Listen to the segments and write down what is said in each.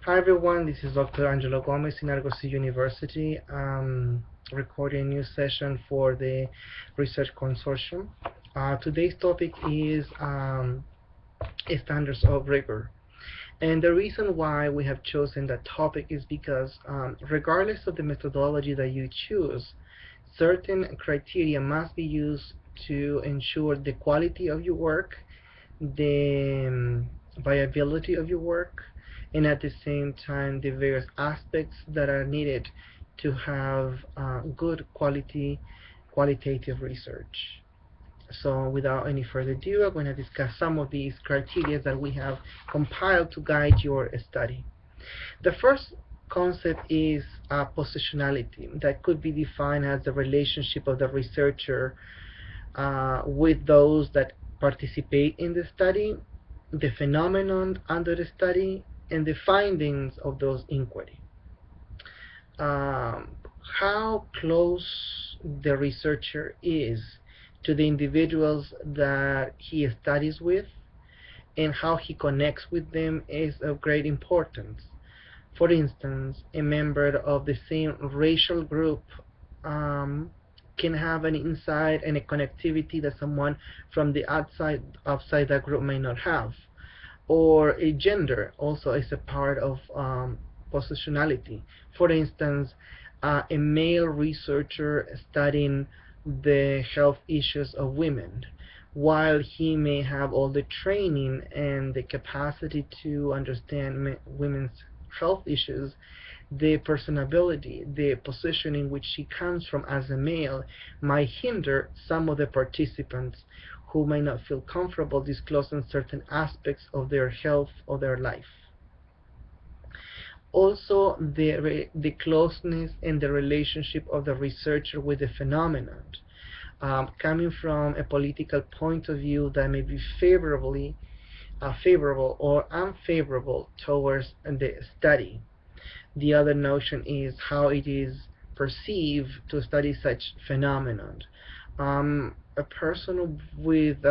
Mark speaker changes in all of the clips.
Speaker 1: Hi everyone, this is Dr. Angelo Gomez in Argosy University, recording a new session for the Research Consortium. Today's topic is standards of rigor. And the reason why we have chosen that topic is because regardless of the methodology that you choose, certain criteria must be used to ensure the quality of your work, the viability of your work, and at the same time the various aspects that are needed to have good qualitative research. So without any further ado, I'm going to discuss some of these criteria that we have compiled to guide your study. The first concept is positionality, that could be defined as the relationship of the researcher with those that participate in the study, the phenomenon under the study, and the findings of those inquiry. Um, how close the researcher is to the individuals that he studies with and how he connects with them is of great importance. For instance, a member of the same racial group um, can have an insight and a connectivity that someone from the outside that group may not have. Or a gender also is a part of positionality. For instance, a male researcher studying the health issues of women, while he may have all the training and the capacity to understand women's health issues, the personability, the position in which she comes from as a male might hinder some of the participants who may not feel comfortable disclosing certain aspects of their health or their life. Also, the closeness and the relationship of the researcher with the phenomenon, coming from a political point of view that may be favorable or unfavorable towards the study. The other notion is how it is perceived to study such phenomenon. A person with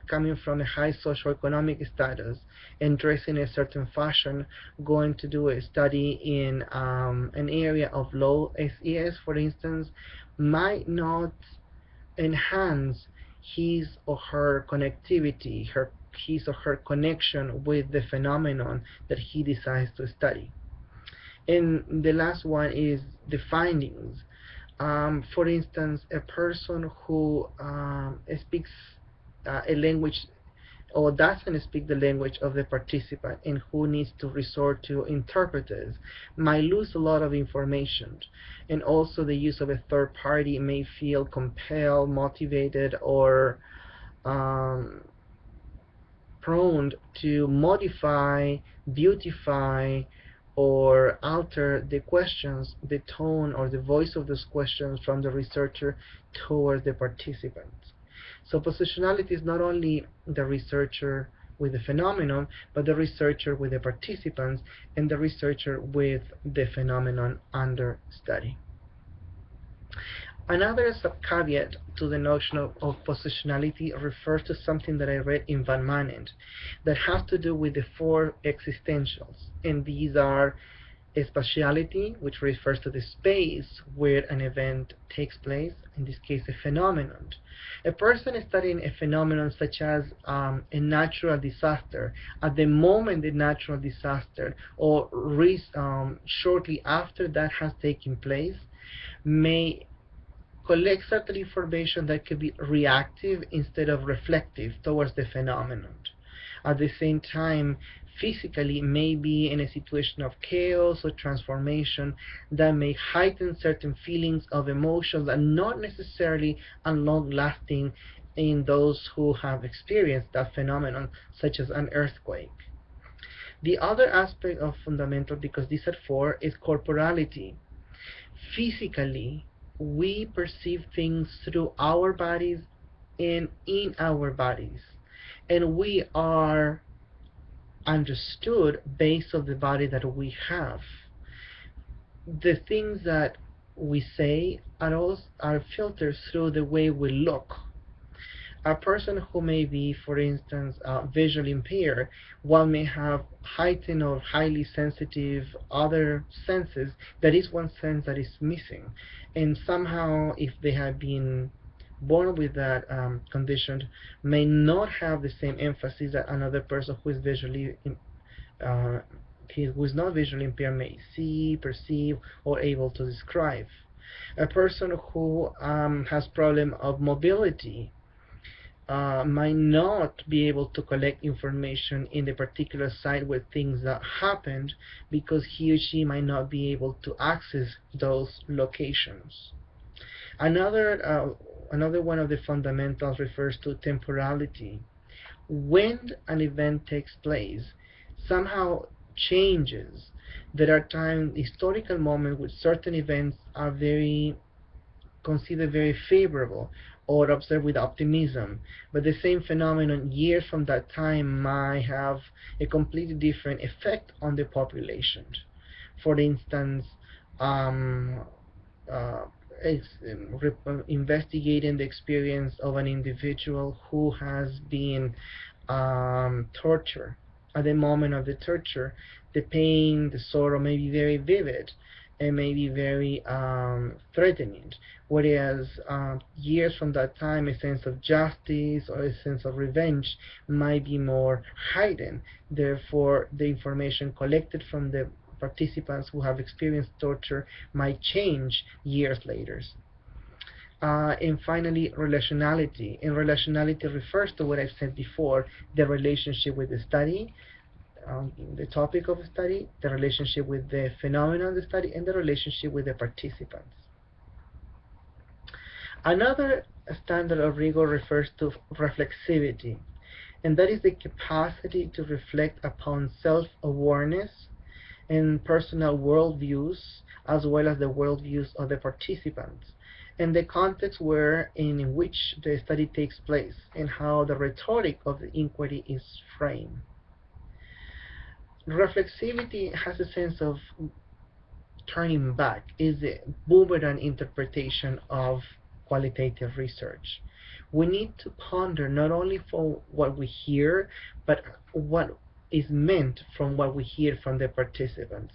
Speaker 1: coming from a high socioeconomic status and dressed in a certain fashion, going to do a study in an area of low SES, for instance, might not enhance his or her connectivity, his or her connection with the phenomenon that he decides to study. And the last one is the findings. For instance, a person who speaks a language or doesn't speak the language of the participant and who needs to resort to interpreters might lose a lot of information. And also the use of a third party may feel compelled, motivated, or um, prone to modify, beautify, or alter the questions, the tone or the voice of those questions from the researcher towards the participants. So positionality is not only the researcher with the phenomenon, but the researcher with the participants and the researcher with the phenomenon under study. Another sub-caveat to the notion of positionality refers to something that I read in Van Manen that has to do with the four existentials. And these are spatiality, which refers to the space where an event takes place, in this case a phenomenon. A person studying a phenomenon such as a natural disaster, at the moment the natural disaster or shortly after that has taken place, may collect certain information that could be reactive instead of reflective towards the phenomenon. At the same time, physically may be in a situation of chaos or transformation that may heighten certain feelings of emotions that not necessarily are long lasting in those who have experienced that phenomenon, such as an earthquake. The other aspect of fundamental, because these are four, is corporality. Physically, we perceive things through our bodies and in our bodies, and we are understood based on the body that we have. The things that we say are filtered through the way we look. A person who may be, for instance, visually impaired, one may have heightened or highly sensitive other senses. That is one sense that is missing. And somehow, if they have been born with that condition, may not have the same emphasis that another person who is uh, who is not visually impaired may see, perceive, or able to describe. A person who has problem of mobility might not be able to collect information in the particular site where things that happened, because he or she might not be able to access those locations. Another one of the fundamentals refers to temporality. When an event takes place, somehow changes. There are times, historical moments, with certain events are very considered very favorable or observed with optimism, but the same phenomenon years from that time might have a completely different effect on the population. For instance, um, uh, investigating the experience of an individual who has been tortured. At the moment of the torture, the pain, the sorrow may be very vivid and may be very threatening. Whereas years from that time, a sense of justice or a sense of revenge might be more heightened. Therefore, the information collected from the participants who have experienced torture might change years later. And finally, relationality. And relationality refers to what I've said before, the relationship with the study, the topic of the study, the relationship with the phenomenon of the study, and the relationship with the participants. Another standard of rigor refers to reflexivity, and that is the capacity to reflect upon self-awareness and personal worldviews, as well as the worldviews of the participants, and the context in which the study takes place, and how the rhetoric of the inquiry is framed. Reflexivity has a sense of turning back, is the boomerang interpretation of qualitative research. We need to ponder not only for what we hear, but what is meant from what we hear from the participants.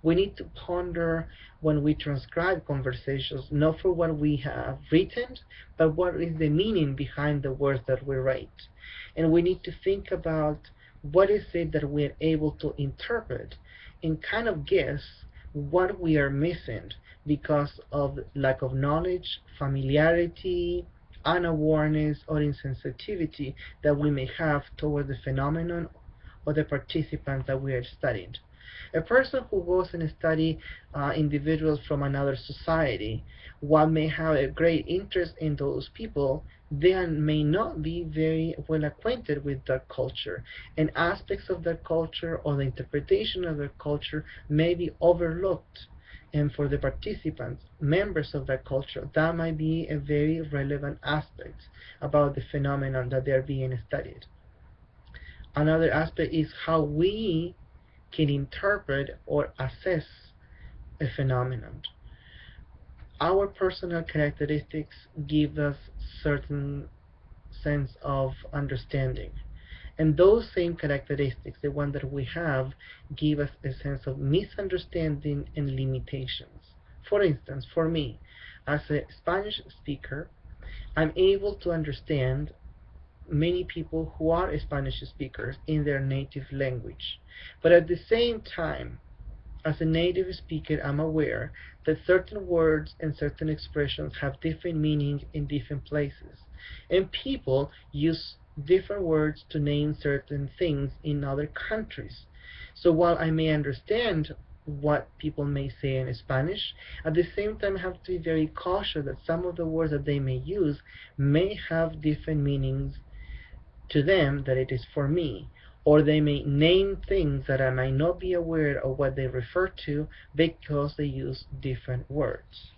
Speaker 1: We need to ponder when we transcribe conversations, not for what we have written, but what is the meaning behind the words that we write. And we need to think about what is it that we're able to interpret and kind of guess what we are missing because of lack of knowledge, familiarity, unawareness, or insensitivity that we may have toward the phenomenon or the participants that we are studying. A person who goes and study individuals from another society, while may have a great interest in those people, they may not be very well acquainted with their culture, and aspects of their culture or the interpretation of their culture may be overlooked. And for the participants, members of that culture, that might be a very relevant aspect about the phenomenon that they are being studied. Another aspect is how we can interpret or assess a phenomenon. Our personal characteristics give us certain sense of understanding. And those same characteristics, the one that we have, give us a sense of misunderstanding and limitations. For instance, for me, as a Spanish speaker, I'm able to understand many people who are Spanish speakers in their native language. But at the same time, as a native speaker, I'm aware that certain words and certain expressions have different meaning in different places, and people use different words to name certain things in other countries. So while I may understand what people may say in Spanish, at the same time I have to be very cautious that some of the words that they may use may have different meanings to them that it is for me, or they may name things that I might not be aware of what they refer to because they use different words.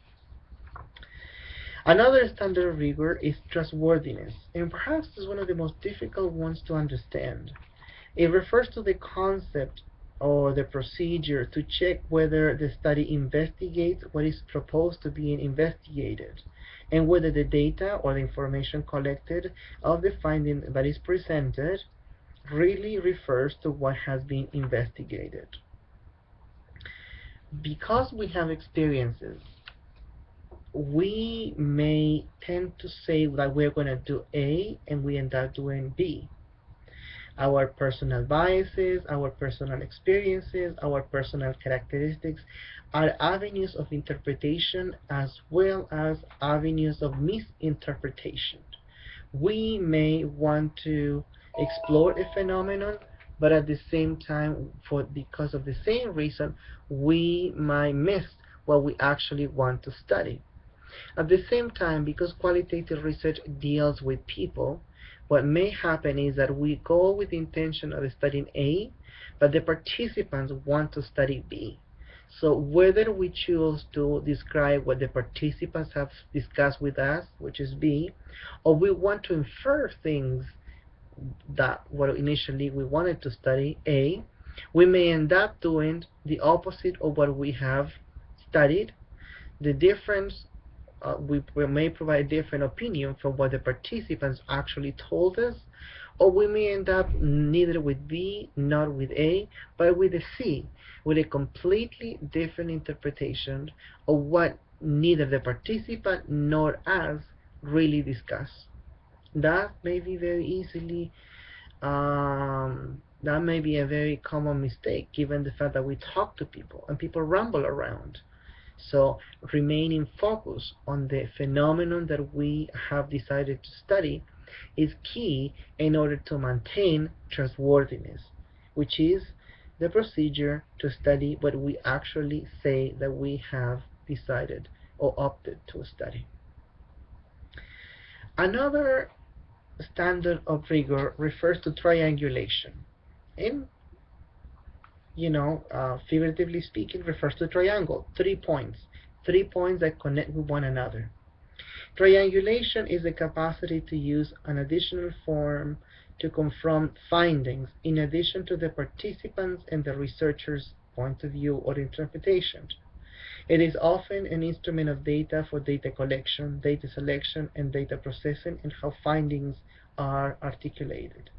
Speaker 1: Another standard of rigor is trustworthiness, and perhaps is one of the most difficult ones to understand. It refers to the concept or the procedure to check whether the study investigates what is proposed to be investigated, and whether the data or the information collected of the finding that is presented really refers to what has been investigated. Because we have experiences, we may tend to say that we're going to do A and we end up doing B. Our personal biases, our personal experiences, our personal characteristics are avenues of interpretation as well as avenues of misinterpretation. We may want to explore a phenomenon, but at the same time, because of the same reason, we might miss what we actually want to study. At the same time, because qualitative research deals with people, what may happen is that we go with the intention of studying A, but the participants want to study B. So whether we choose to describe what the participants have discussed with us, which is B, or we want to infer things that what initially we wanted to study, A, we may end up doing the opposite of what we have studied. The difference, we may provide different opinion from what the participants actually told us, or we may end up neither with B nor with A, but with a C, with a completely different interpretation of what neither the participant nor us really discussed. That may be very easily that may be a very common mistake given the fact that we talk to people and people ramble around. So remaining focused on the phenomenon that we have decided to study is key in order to maintain trustworthiness, which is the procedure to study what we actually say that we have decided or opted to study. Another standard of rigor refers to triangulation. In figuratively speaking, refers to triangle, 3 points that connect with one another. Triangulation is the capacity to use an additional form to confirm findings in addition to the participants and the researcher's point of view or interpretation. It is often an instrument of data for data collection, data selection, and data processing and how findings are articulated.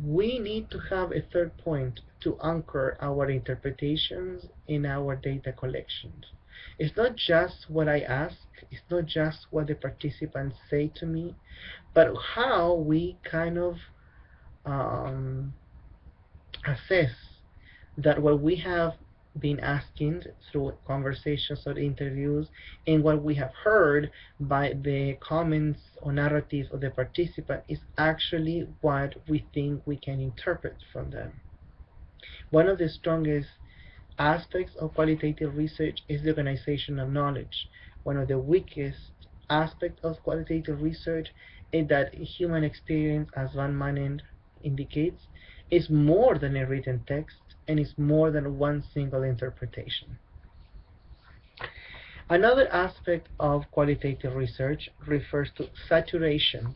Speaker 1: We need to have a third point to anchor our interpretations in our data collections. It's not just what I ask, it's not just what the participants say to me, but how we kind of assess that what we have been asking through conversations or interviews and what we have heard by the comments or narratives of the participant is actually what we think we can interpret from them. One of the strongest aspects of qualitative research is the organization of knowledge. One of the weakest aspects of qualitative research is that human experience, as Van Manen indicates, is more than a written text and is more than one single interpretation. Another aspect of qualitative research refers to saturation.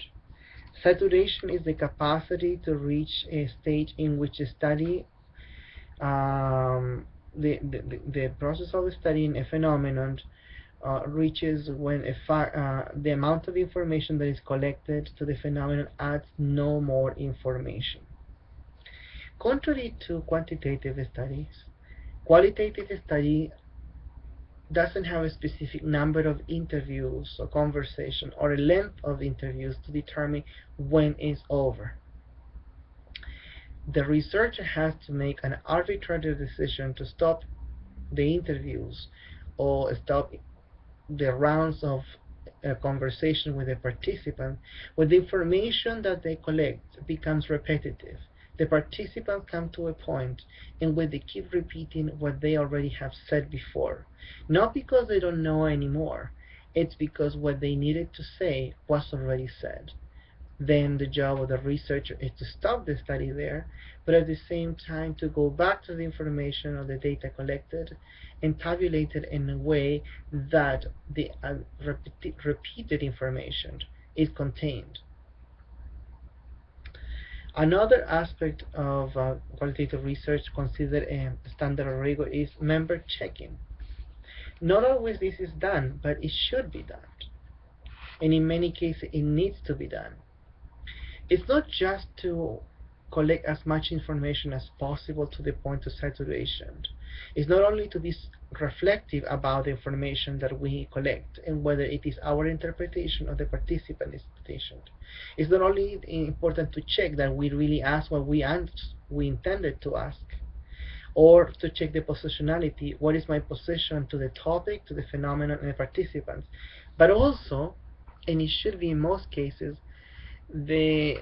Speaker 1: Saturation is the capacity to reach a stage in which a study, the process of studying a phenomenon reaches when the amount of information that is collected to the phenomenon adds no more information. Contrary to quantitative studies, qualitative study doesn't have a specific number of interviews or conversation or a length of interviews to determine when it's over. The researcher has to make an arbitrary decision to stop the interviews or stop the rounds of conversation with the participant when the information that they collect becomes repetitive. The participants come to a point in which they keep repeating what they already have said before. Not because they don't know anymore, it's because what they needed to say was already said. Then the job of the researcher is to stop the study there, but at the same time to go back to the information or the data collected and tabulate it in a way that the repeated information is contained. Another aspect of qualitative research considered a standard of rigor is member checking. Not always this is done, but it should be done. And in many cases, it needs to be done. It's not just to collect as much information as possible to the point of saturation. It's not only to be reflective about the information that we collect and whether it is our interpretation or the participant interpretation. It's not only important to check that we really ask what we intended to ask, or to check the positionality, what is my position to the topic, to the phenomenon, and the participants, but also, and it should be in most cases, the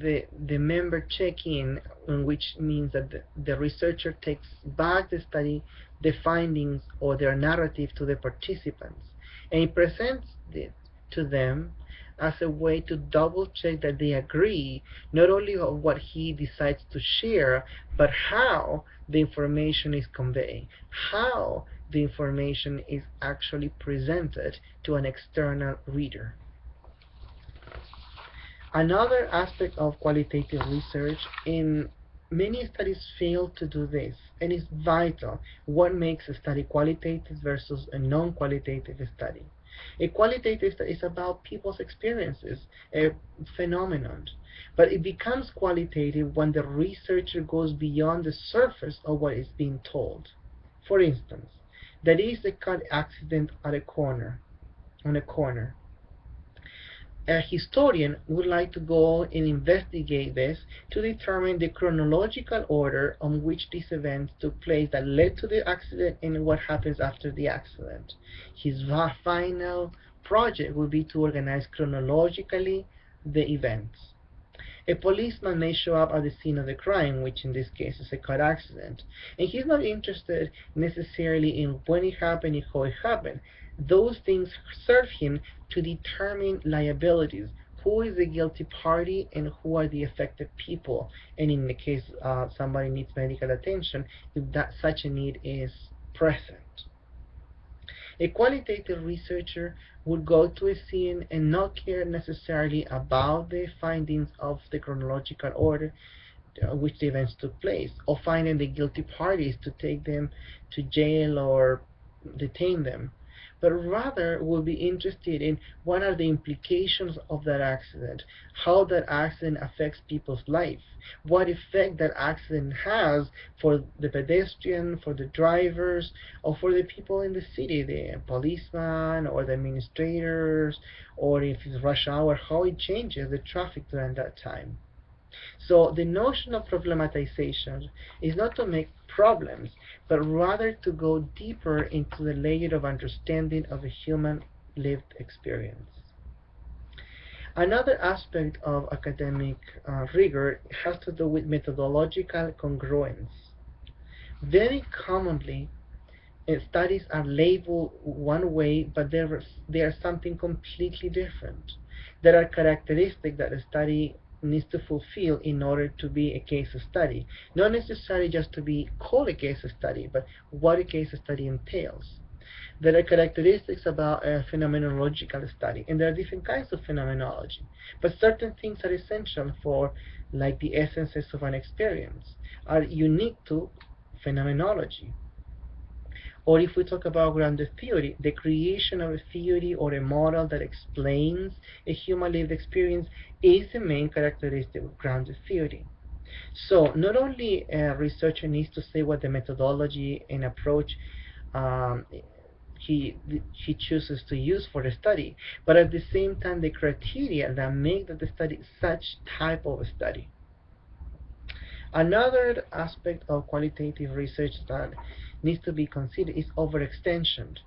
Speaker 1: the member check-in, which means that the researcher takes back the study, the findings or their narrative to the participants, and he presents it to them as a way to double check that they agree not only on what he decides to share, but how the information is conveyed, how the information is actually presented to an external reader. Another aspect of qualitative research, in many studies fail to do this, and it's vital what makes a study qualitative versus a non-qualitative study. A qualitative study is about people's experiences, a phenomenon, but it becomes qualitative when the researcher goes beyond the surface of what is being told. For instance, there is a car accident at on a corner. A historian would like to go and investigate this to determine the chronological order on which these events took place that led to the accident and what happens after the accident. His final project would be to organize chronologically the events. A policeman may show up at the scene of the crime, which in this case is a car accident, and he's not interested necessarily in when it happened and how it happened. Those things serve him to determine liabilities, who is the guilty party and who are the affected people, and in the case somebody needs medical attention, if that such a need is present. A qualitative researcher would go to a scene and not care necessarily about the findings of the chronological order which the events took place, or finding the guilty parties to take them to jail or detain them, but rather will be interested in what are the implications of that accident, how that accident affects people's life, what effect that accident has for the pedestrian, for the drivers, or for the people in the city, the policeman or the administrators, or if it's rush hour, how it changes the traffic during that time. So the notion of problematization is not to make problems, but rather to go deeper into the layer of understanding of a human lived experience. Another aspect of academic rigor has to do with methodological congruence. Very commonly, studies are labeled one way, but they are something completely different. There are characteristics that a study needs to fulfill in order to be a case study. Not necessarily just to be called a case study, but what a case study entails. There are characteristics about a phenomenological study, and there are different kinds of phenomenology. But certain things are essential for, like the essences of an experience, are unique to phenomenology. Or if we talk about grounded theory, the creation of a theory or a model that explains a human lived experience is the main characteristic of grounded theory. So not only a researcher needs to say what the methodology and approach um, he chooses to use for the study, but at the same time the criteria that make the study such type of a study. Another aspect of qualitative research that needs to be considered is overextension.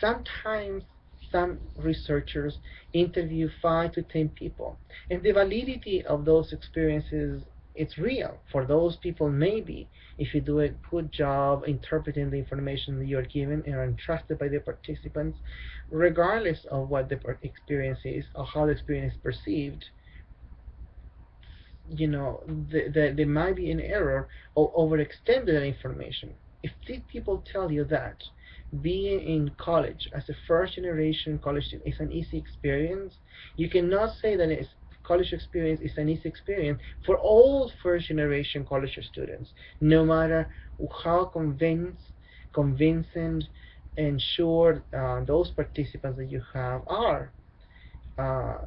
Speaker 1: Sometimes some researchers interview 5 to 10 people, and the validity of those experiences it's real. For those people, maybe if you do a good job interpreting the information that you're given and are entrusted by the participants, regardless of what the experience is or how the experience is perceived, there might be an error or overextended that information. If these people tell you that being in college as a first generation college student is an easy experience, you cannot say that college experience is an easy experience for all first generation college students, no matter how convincing ensure those participants that you have are uh,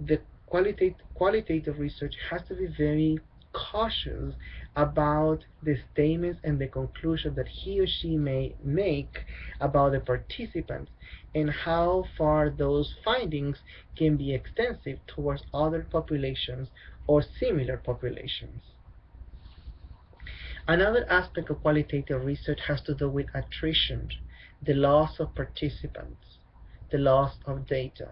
Speaker 1: the qualitative research has to be very cautious about the statements and the conclusion that he or she may make about the participants and how far those findings can be extensive towards other populations or similar populations. Another aspect of qualitative research has to do with attrition, the loss of participants, the loss of data.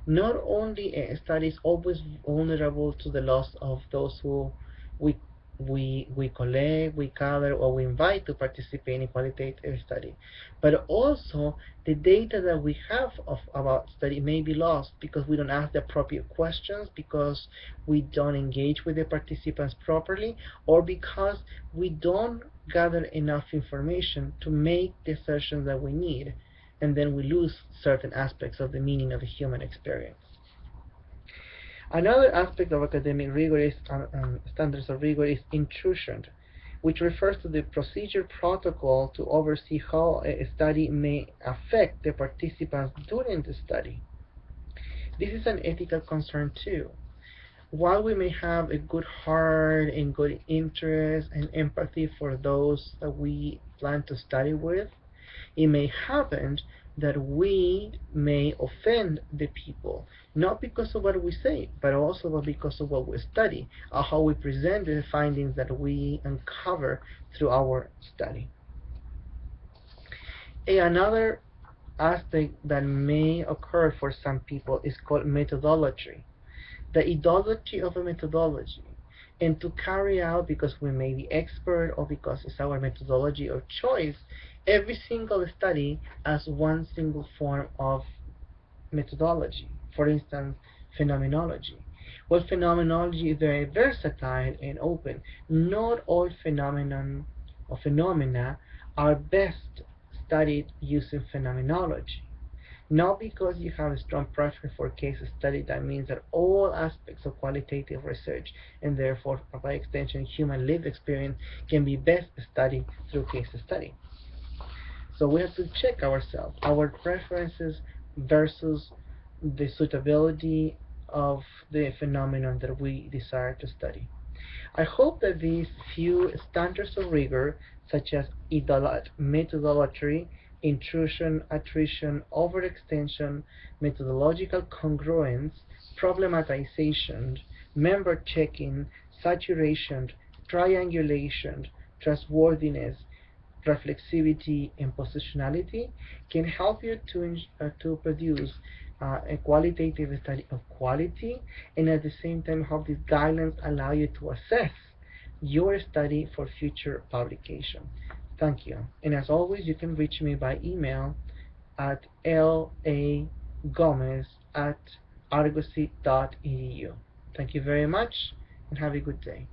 Speaker 1: Not only a study is always vulnerable to the loss of those who we we collect, we gather, or we invite to participate in qualitative study, but also the data that we have about study may be lost because we don't ask the appropriate questions, because we don't engage with the participants properly, or because we don't gather enough information to make the assertions that we need, and then we lose certain aspects of the meaning of the human experience. Another aspect of academic rigor is standards of rigor is intrusion, which refers to the procedure protocol to oversee how a study may affect the participants during the study. This is an ethical concern too. While we may have a good heart and good interest and empathy for those that we plan to study with, it may happen that we may offend the people, not because of what we say, but also because of what we study, or how we present the findings that we uncover through our study. Another aspect that may occur for some people is called methodology, the idolatry of a methodology, and to carry out, because we may be expert or because it's our methodology of choice, every single study as one single form of methodology. For instance, phenomenology. Well, phenomenology is very versatile and open. Not all phenomenon or phenomena are best studied using phenomenology. Not because you have a strong preference for case study, that means that all aspects of qualitative research, and therefore by extension human lived experience, can be best studied through case study. So we have to check ourselves, our preferences versus the suitability of the phenomenon that we desire to study. I hope that these few standards of rigor, such as methodology, intrusion, attrition, overextension, methodological congruence, problematization, member checking, saturation, triangulation, trustworthiness, reflexivity, and positionality, can help you to produce a qualitative study of quality, and at the same time help these guidelines allow you to assess your study for future publication. Thank you. And as always, you can reach me by email at lagomez@argosy.edu. Thank you very much and have a good day.